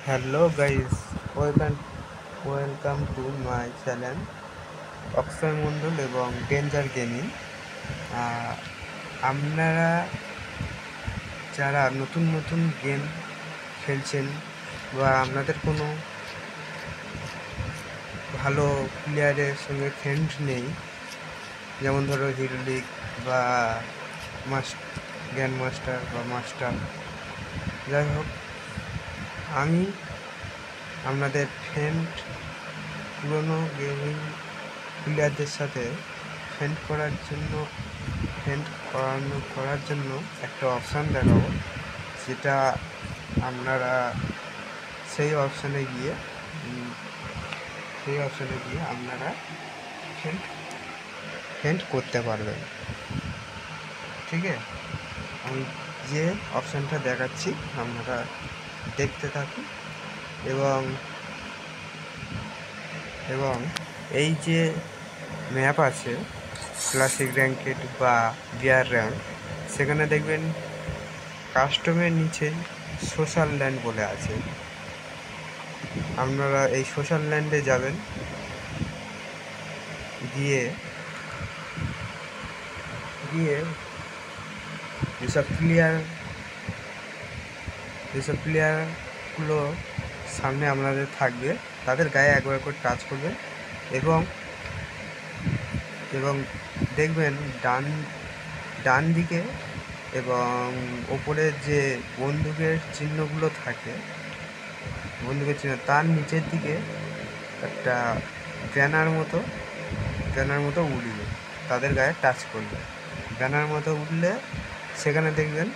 Hello guys, welcome welcome to my channel Akshay Mondal এবং danger gaming. আপনারা যারা নতুন নতুন গেম খেলছেন বা আপনাদের কোনো ভালো প্লেয়ারের সঙ্গে ফ্রেন্ড নেই, যেমন ধরো হিরো লিগ বা গ্র্যান্ড মাস্টার বা মাস্টার, যাই হোক, আমি আপনাদের পুরনো গেমিং প্লেয়ারদের সাথে ফ্রেন্ড করার জন্য একটা অপশান দেখাবো, যেটা আপনারা সেই অপশানে গিয়ে আপনারা ফ্রেন্ড করতে পারবেন। ঠিক আছে, আমি যে অপশানটা দেখাচ্ছি আপনারা দেখতে থাকুন এবং এই যে ম্যাপ আছে ক্লাসিক র্যাঙ্কেড বা গিয়ার র্যাঙ্ক, সেখানে দেখবেন কাস্টমের নিচে সোশ্যাল ল্যান্ড বলে আছে। আপনারা এই সোশ্যাল ল্যান্ডে যাবেন, গিয়ে যেসব প্লেয়ারগুলো সামনে আপনাদের থাকবে তাদের গায়ে একবার করে টাচ করবেন এবং দেখবেন ডান দিকে এবং ওপরের যে বন্দুকের চিহ্নগুলো থাকে, তার নিচের দিকে একটা ব্যানার মতো উঠবে, তাদের গায়ে টাচ করবে। ব্যানার মতো উঠলে সেখানে দেখবেন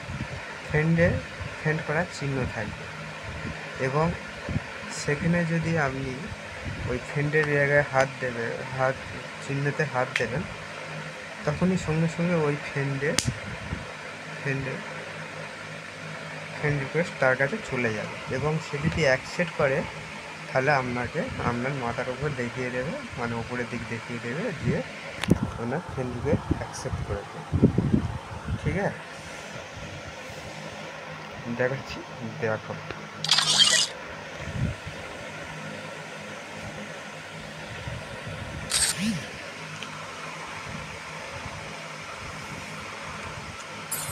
ফ্রেন্ড করার চিহ্ন থাকবে এবং সেখানে যদি আপনি ওই ফ্রেন্ডের জায়গায় চিহ্নতে হাত দেবেন, তখনই সঙ্গে সঙ্গে ওই ফ্রেন্ডের ফ্রেন্ড রিকোয়েস্ট তার কাছে চলে যাবে এবং সে যদি অ্যাকসেপ্ট করে তাহলে আপনার মাথার উপর দেখিয়ে দেবে, মানে উপরের দিক দেখিয়ে দেবে যে ওনার ফ্রেন্ড রিকোয়েস্ট অ্যাকসেপ্ট করেছে। ঠিক আছে, দেখাচ্ছি, দেখো।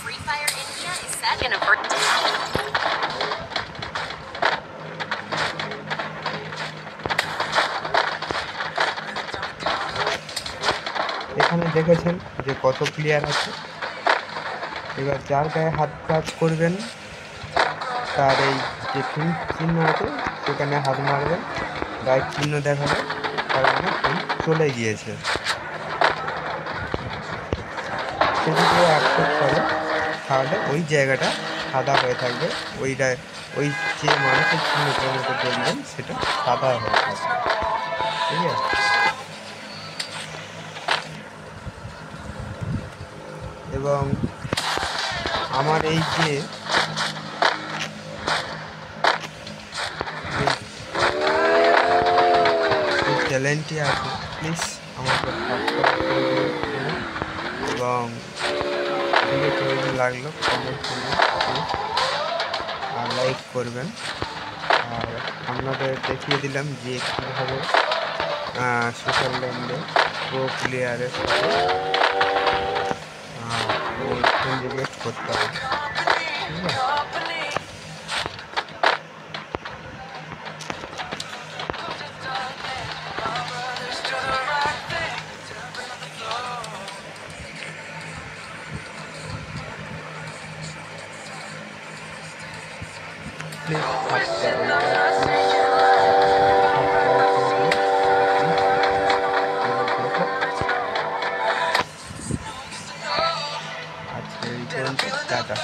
Free Fire India is set in a এখানে দেখেছেন যে কত প্লেয়ার আছে। এবার যার গায়ে হাত টাচ করবেন তার এই যে ফিন চিহ্ন আছে সেখানে হাত মারবেন, গায়ের চিহ্ন দেখাবে, তার মানে চলে গিয়েছে। সে যদি অ্যাকসেপ্ট করে তাহলে ওই জায়গাটা সাদা হয়ে থাকবে, ওই যে মানুষের চিহ্নটার মতো দেখবেন সেটা সাদা হয়ে থাকবে। ঠিক আছে, এবং আমার এই যে চ্যানেলটি আছে, প্লিজ আমাকে সাবস্ক্রাইব করে দেবেন এবং ভিডিও কেমন লাগলো কমেন্ট করবেন আর লাইক করবেন। আর আপনাদের দেখিয়ে দিলাম যে কীভাবে সোশ্যাল ল্যান্ডে প্রো প্লেয়ারের সাথে রিকোয়েস্ট করতে হবে। ঠিক আছে, প্লিজ আজকে এই পর্যন্ত, টাটা।